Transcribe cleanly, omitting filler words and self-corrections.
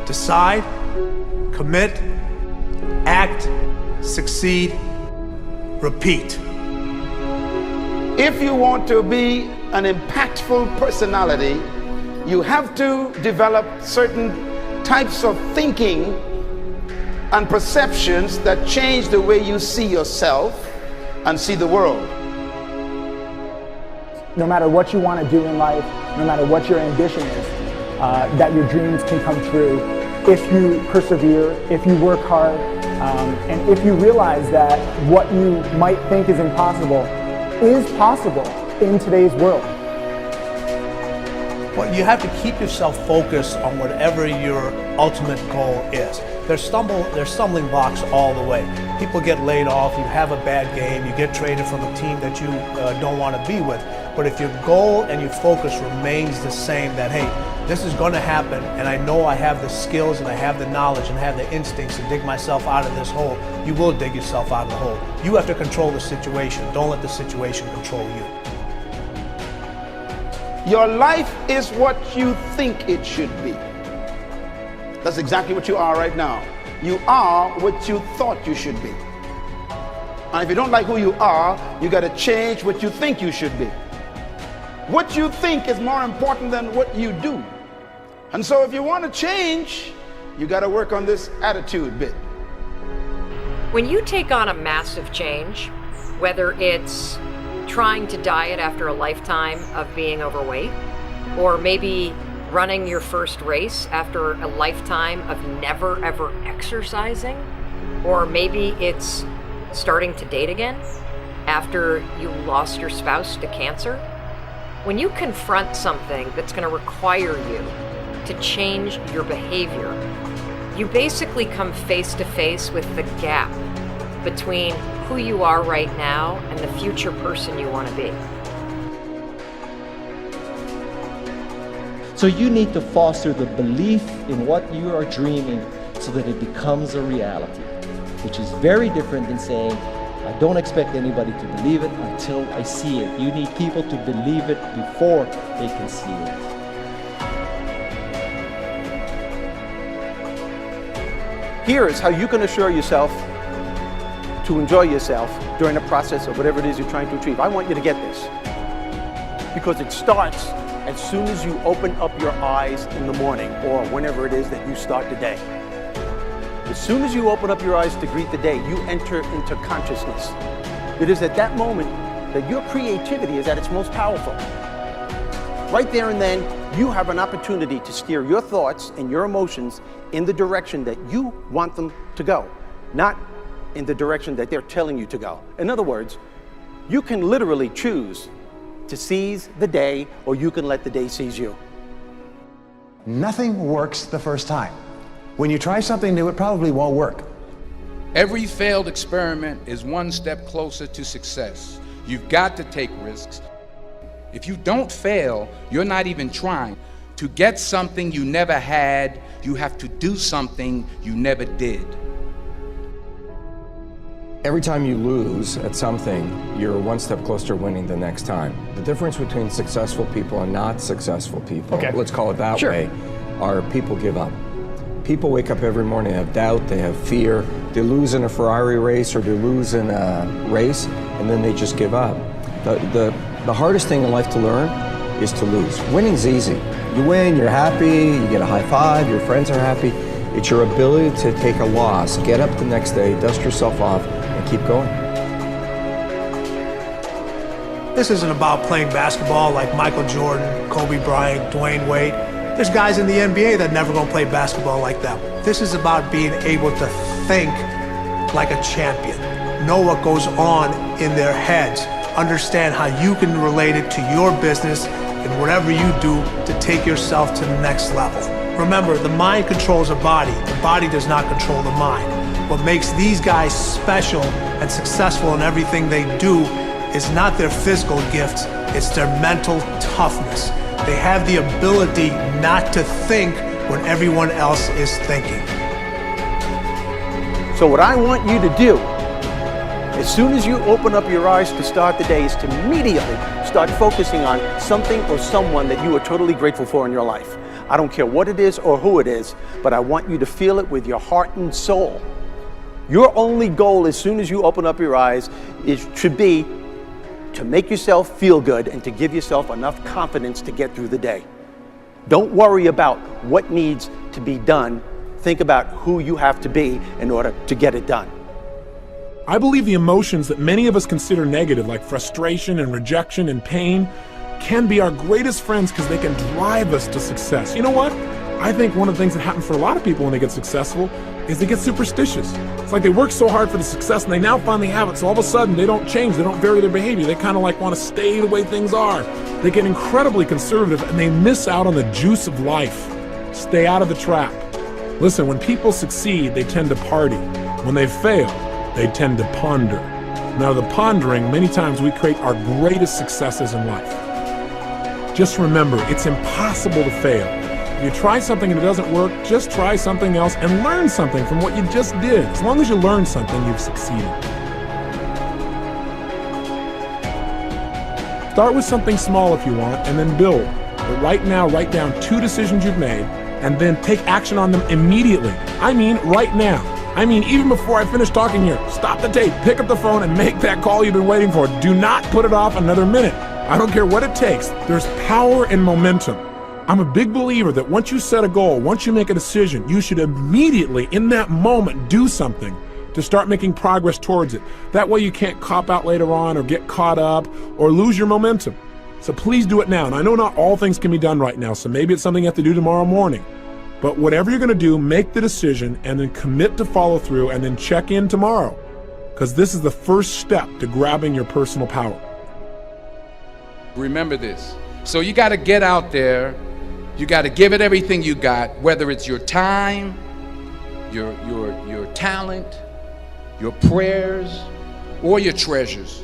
Decide, commit, act, succeed, repeat. If you want to be an impactful personality, you have to develop certain types of thinking and perceptions that change the way you see yourself and see the world. No matter what you want to do in life, no matter what your ambition is, that your dreams can come true if you persevere, if you work hard, and if you realize that what you might think is impossible is possible in today's world. Well, you have to keep yourself focused on whatever your ultimate goal is. There's stumbling blocks all the way. People get laid off, you have a bad game, you get traded from a team that you don't want to be with. But if your goal and your focus remains the same, that hey, this is going to happen, and I know I have the skills and I have the knowledge and I have the instincts to dig myself out of this hole, you will dig yourself out of the hole. You have to control the situation. Don't let the situation control you. Your life is what you think it should be. That's exactly what you are right now. You are what you thought you should be. And if you don't like who you are, you got to change what you think you should be. What you think is more important than what you do. And so if you want to change, you got to work on this attitude bit. When you take on a massive change, whether it's trying to diet after a lifetime of being overweight, or maybe running your first race after a lifetime of never ever exercising, or maybe it's starting to date again after you lost your spouse to cancer, when you confront something that's going to require you to change your behavior, you basically come face to face with the gap between who you are right now and the future person you want to be. So you need to foster the belief in what you are dreaming so that it becomes a reality, which is very different than saying, I don't expect anybody to believe it until I see it. You need people to believe it before they can see it. Here is how you can assure yourself to enjoy yourself during the process of whatever it is you're trying to achieve. I want you to get this, because it starts as soon as you open up your eyes in the morning, or whenever it is that you start the day. As soon as you open up your eyes to greet the day, you enter into consciousness. It is at that moment that your creativity is at its most powerful. Right there and then, you have an opportunity to steer your thoughts and your emotions in the direction that you want them to go, not in the direction that they're telling you to go. In other words, you can literally choose to seize the day, or you can let the day seize you. Nothing works the first time. When you try something new, it probably won't work. Every failed experiment is one step closer to success. You've got to take risks. If you don't fail, you're not even trying. To get something you never had, you have to do something you never did. Every time you lose at something, you're one step closer to winning the next time. The difference between successful people and not successful people, let's call it that way, are people give up. People wake up every morning, they have doubt, they have fear, they lose in a Ferrari race or they lose in a race, and then they just give up. The hardest thing in life to learn is to lose. Winning's easy. You win, you're happy, you get a high five, your friends are happy. It's your ability to take a loss, get up the next day, dust yourself off, and keep going. This isn't about playing basketball like Michael Jordan, Kobe Bryant, Dwayne Wade. There's guys in the NBA that never gonna play basketball like them. This is about being able to think like a champion, know what goes on in their heads, understand how you can relate it to your business and whatever you do to take yourself to the next level. Remember, the mind controls the body does not control the mind. What makes these guys special and successful in everything they do is not their physical gifts, it's their mental toughness. They have the ability not to think when everyone else is thinking. So what I want you to do, as soon as you open up your eyes to start the day, is to immediately start focusing on something or someone that you are totally grateful for in your life. I don't care what it is or who it is, but I want you to feel it with your heart and soul. Your only goal as soon as you open up your eyes should be to make yourself feel good and to give yourself enough confidence to get through the day. Don't worry about what needs to be done. Think about who you have to be in order to get it done. I believe the emotions that many of us consider negative, like frustration and rejection and pain, can be our greatest friends because they can drive us to success. You know what? I think one of the things that happens for a lot of people when they get successful is they get superstitious. It's like they work so hard for the success and they now finally have it, so all of a sudden they don't change, they don't vary their behavior, they kind of like want to stay the way things are. They get incredibly conservative and they miss out on the juice of life. Stay out of the trap. Listen, when people succeed, they tend to party. When they fail, they tend to ponder. Now, the pondering, many times we create our greatest successes in life. Just remember, it's impossible to fail. If you try something and it doesn't work, just try something else and learn something from what you just did. As long as you learn something, you've succeeded. Start with something small if you want, and then build. But right now, write down 2 decisions you've made, and then take action on them immediately. I mean, right now. I mean, even before I finish talking here, stop the tape, pick up the phone, and make that call you've been waiting for. Do not put it off another minute. I don't care what it takes. There's power in momentum. I'm a big believer that once you set a goal, once you make a decision, you should immediately, in that moment, do something to start making progress towards it. That way you can't cop out later on or get caught up or lose your momentum. So please do it now. And I know not all things can be done right now, so maybe it's something you have to do tomorrow morning. But whatever you're going to do, make the decision and then commit to follow through and then check in tomorrow. Because this is the first step to grabbing your personal power. Remember this. So you got to get out there. You got to give it everything you got, whether it's your time, your talent, your prayers, or your treasures.